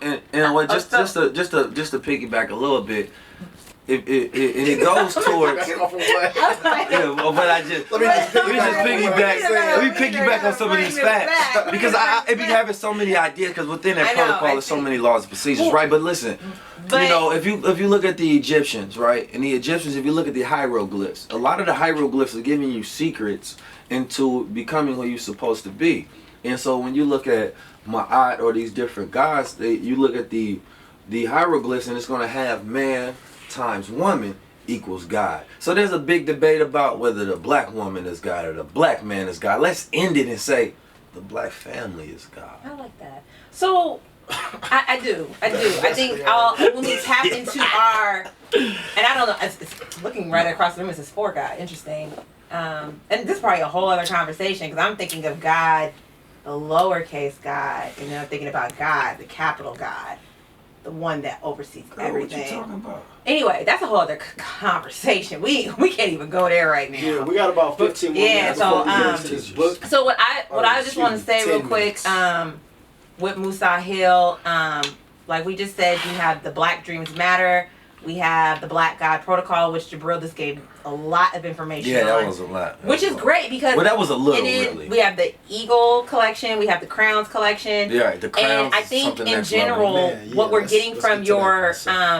and what just to piggyback a little bit. It goes towards. But I just let me piggyback on some of these facts because I be having so many ideas because within that protocol there's so many laws and procedures, right? But listen, you know, if you look at the Egyptians, right, and the Egyptians, if you look at the hieroglyphs, a lot of the hieroglyphs are giving you secrets into becoming who you're supposed to be. And so when you look at Ma'at or these different gods, you look at the hieroglyphs and it's going to have man times woman equals God. So there's a big debate about whether the black woman is God or the black man is God. Let's end it and say the black family is God. I like that. So I do. I think when we tap into our, and I don't know, it's looking right across the room, it says for God. Interesting. And this is probably a whole other conversation because I'm thinking of God, the lowercase God, and then I'm thinking about God, the capital God. The one that oversees everything. What you talking about? Anyway, that's a whole other conversation. We can't even go there right now. Yeah, we got about 15 more minutes before we get to this book. So what I just want to say real quick, with Musa Hill, like we just said, you have the Black Dreams Matter. We have the Black God Protocol, which Jabril just gave a lot of information on. Yeah, that was a lot. Which is great because... Well, that was a little, really. We have the Eagle collection. We have the Crownz collection. Yeah, the Crownz. And I think in general, what we're getting from your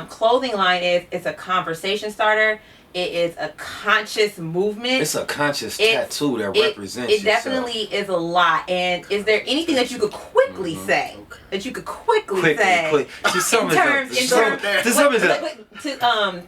clothing line is it's a conversation starter. It is a conscious movement. It's a conscious tattoo that represents it definitely is a lot. And is there anything that you could quickly say? That you could quickly say to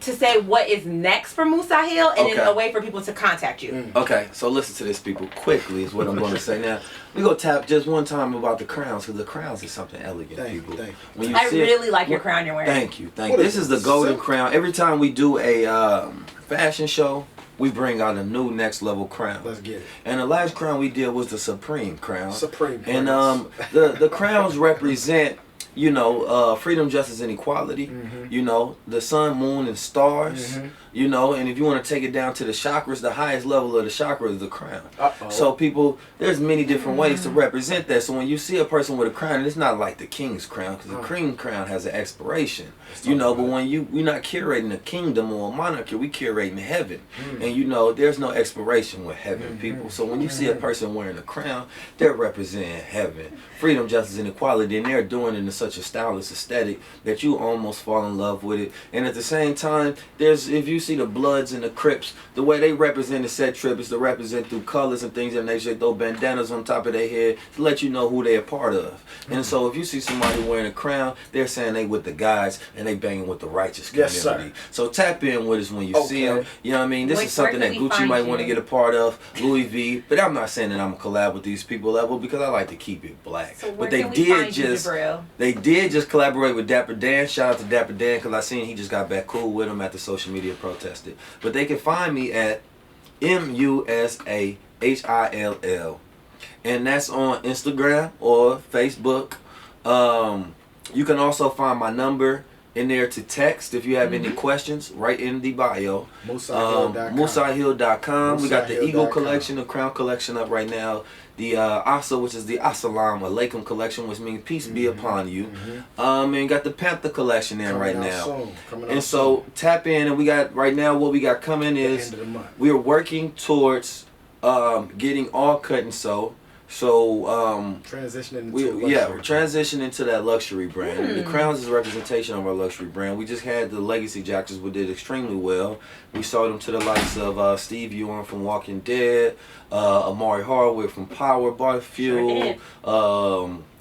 say what is next for Musa Hill and in a way for people to contact you. Okay, so listen to this, people. Quickly is what I'm going to say now. We go tap just one time about the crowns because the crowns is something elegant, people. When I really like your crown you're wearing. Thank you. This is the golden crown. Every time we do a fashion show, we bring out a new next level crown. Let's get it. And the last crown we did was the Supreme crown. Supreme. And the crowns represent, you know, freedom, justice, and equality. You know, the sun, moon, and stars. You know, and if you want to take it down to the chakras, the highest level of the chakra is the crown. So people, there's many different ways to represent that. So when you see a person with a crown, it's not like the king's crown, because the king crown has an expiration. You know, but when we're not curating a kingdom or a monarchy, we curating heaven. And you know, there's no expiration with heaven, people. So when you see a person wearing a crown, they're representing heaven, freedom, justice, and equality, and they're doing it in such a stylish aesthetic that you almost fall in love with it. And at the same time, if you see the Bloods and the Crips, the way they represent the set trip is to represent through colors and things of that nature. They throw bandanas on top of their head to let you know who they're a part of. And so if you see somebody wearing a crown, they're saying they with the guys and they banging with the righteous community. Yes, sir. So tap in with us when you see them. You know what I mean? This is something that Gucci might want to get a part of, Louis V. But I'm not saying that I'm gonna collab with these people level because I like to keep it black. So but they did just collaborate with Dapper Dan. Shout out to Dapper Dan because I seen he just got back cool with him at the social media protested. But they can find me at MUSAHILL, and that's on Instagram or Facebook. You can also find my number in there to text if you have any questions, right in the bio. MusaHill.com. We got the Eagle collection, the Crown collection up right now. The Asa, which is the Assalamu Alaikum collection, which means peace be upon you. And got the Panther collection in right now. And so tap in, and we got right now what we got coming is we are working towards getting all cut and sew. So transitioning we're transitioning to that luxury brand. The Crownz is a representation of our luxury brand. We just had the legacy jackets, we did extremely well. We sold them to the likes of Steve Ewan from Walking Dead, Amari Harwood from Power, Barfuel,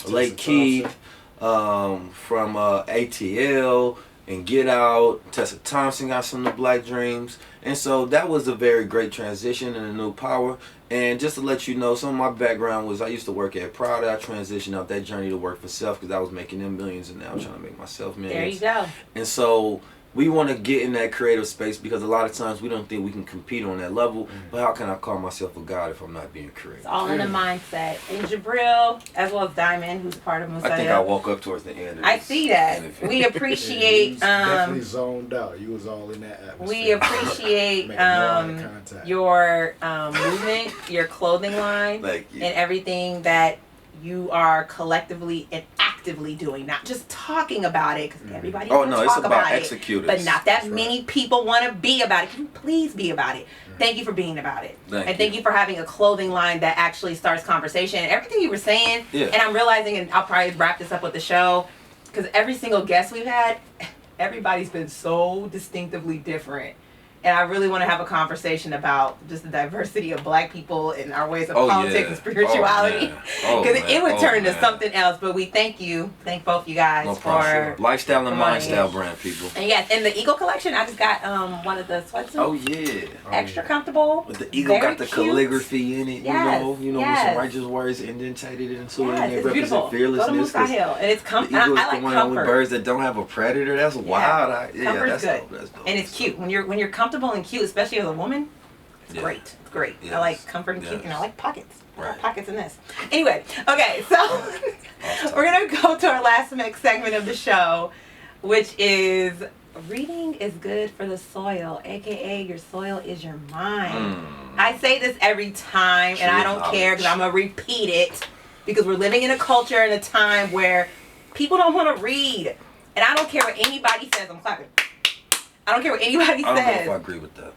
Lake Keith from ATL and Get Out. Tessa Thompson got some of the Black Dreams. And so that was a very great transition and a new power. And just to let you know, some of my background was I used to work at Prada. I transitioned out that journey to work for self because I was making them millions, and now I'm trying to make myself millions. There you go. And so we want to get in that creative space because a lot of times we don't think we can compete on that level. But how can I call myself a god if I'm not being creative? It's all in the mindset. And Jabril, as well as Diamond, who's part of Musa. I think I woke up towards the end of I see that. We appreciate definitely zoned out. You was all in that atmosphere. We appreciate your movement, your clothing line, and everything that you are collectively and actively actively doing, not just talking about it, because everybody Oh wants no, to it's talk about about it, executors. but not that many people want to be about it. Can you please be about it? Thank you for being about it. Thank you for having a clothing line that actually starts conversation. And everything you were saying, and I'm realizing, and I'll probably wrap this up with the show, because every single guest we've had, everybody's been so distinctively different. And I really want to have a conversation about just the diversity of Black people and our ways of politics and spirituality. Because it would turn into something else. But we thank both you guys for lifestyle and mindstyle brand people. And yes, in the Eagle collection, I just got one of the sweatsuits. Oh yeah, extra comfortable. With the Eagle got the calligraphy in it. Yes, you know, with some righteous words indentated into it, and it it's beautiful. represents fearlessness. Go to Hill, and it's comfy. I like the one comfort. With birds that don't have a predator. That's wild. Comfort's good. Dope. That's dope. And it's cute when you're comfortable and cute, especially as a woman. It's great. It's great. Yes. I like comfort and cute, and I like pockets. Right. Pockets in this. Anyway, okay, so we're gonna go to our last segment of the show, which is reading is good for the soil, aka your soil is your mind. I say this every time, and I don't care because I'm gonna repeat it because we're living in a culture and a time where people don't want to read, and I don't care what anybody says. I'm clapping. I don't care what anybody says. I don't know if I agree with that.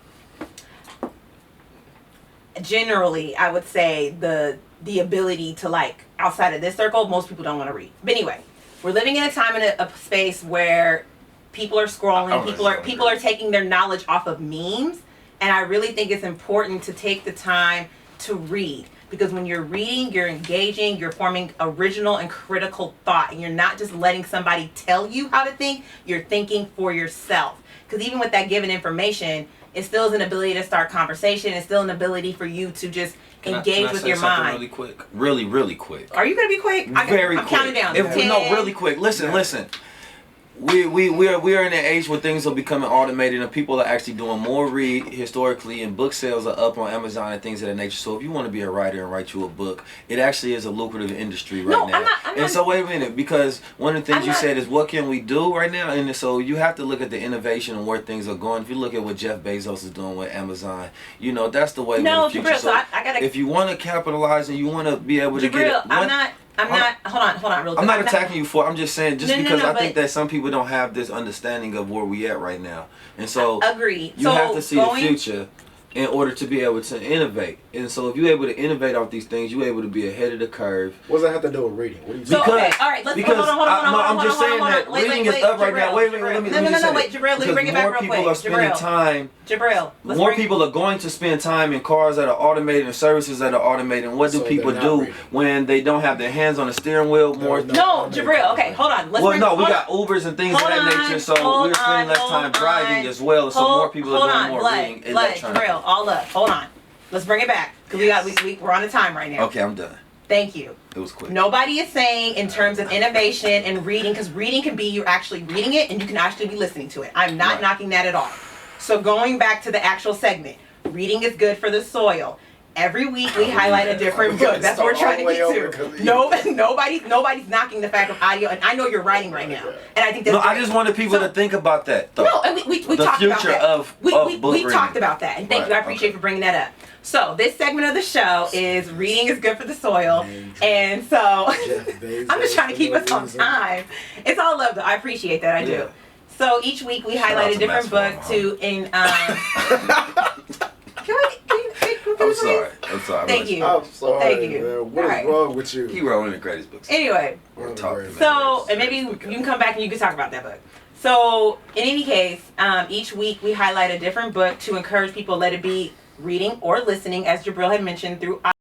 Generally, I would say the ability to, like, outside of this circle, most people don't want to read. But anyway, we're living in a time and a space where people are scrolling, people are taking their knowledge off of memes, and I really think it's important to take the time to read. Because when you're reading, you're engaging, you're forming original and critical thought, and you're not just letting somebody tell you how to think, you're thinking for yourself. Because even with that given information, it still is an ability to start conversation. It's still an ability for you to just engage with your mind. Really quick. Really quick. Are you going to be quick? Very quick. I'm counting down. No, really quick. Listen. We are in an age where things are becoming automated and people are actually doing more read historically, and book sales are up on Amazon and things of that nature. So if you want to be a writer and write you a book, it actually is a lucrative industry right now. I'm not, so wait a minute, because one of the things you said is what can we do right now, and so you have to look at the innovation and where things are going. If you look at what Jeff Bezos is doing with Amazon, you know that's the way. No, the future. Jabril, so I gotta. If you want to capitalize and you want to be able to get it, I'm not. Hold on, real quick. I'm not attacking you for. I'm just saying, because I think that some people don't have this understanding of where we at right now, and so agreed. You have to see the future in order to be able to innovate. And so if you're able to innovate off these things, you're able to be ahead of the curve. What does that have to do with reading? What are you saying? All right, let's hold on. I'm just saying that reading is up right now. Wait, let me wait, Jabril, let me bring it back real quick. More people are spending time. Jabril, more people are going to spend time in cars that are automated and services that are automated. And what do people do when they don't have their hands on the steering wheel? No, Jabril. Okay, hold on. We got Ubers and things of that nature, so we're spending less time driving as well. So more people are doing more reading. Jabril, all up. Hold on. Let's bring it back. Because we're on a time right now. Okay, I'm done. Thank you. It was quick. Nobody is saying in terms of innovation and reading, because reading can be you actually reading it and you can actually be listening to it. I'm not knocking that at all. So going back to the actual segment, reading is good for the soil. Every week we highlight a different book. That's what we're trying to get to. Nobody's knocking the fact of audio, and I know you're writing right now, and I think that's I just wanted people to think about that. Though. No, and we talked about that. We talked about that, and thank you. I appreciate you for bringing that up. So this segment of the show is reading is good for the soil, and so I'm just trying to keep us on time. It's all love, though. I appreciate that. I do. So each week we highlight a different book I'm sorry. Thank you. I'm sorry. Thank you. Man. What is wrong with you? He wrote one of the greatest books. Anyway, and maybe you can come back and you can talk about that book. So in any case, each week we highlight a different book to encourage people, let it be reading or listening, as Jabril had mentioned, through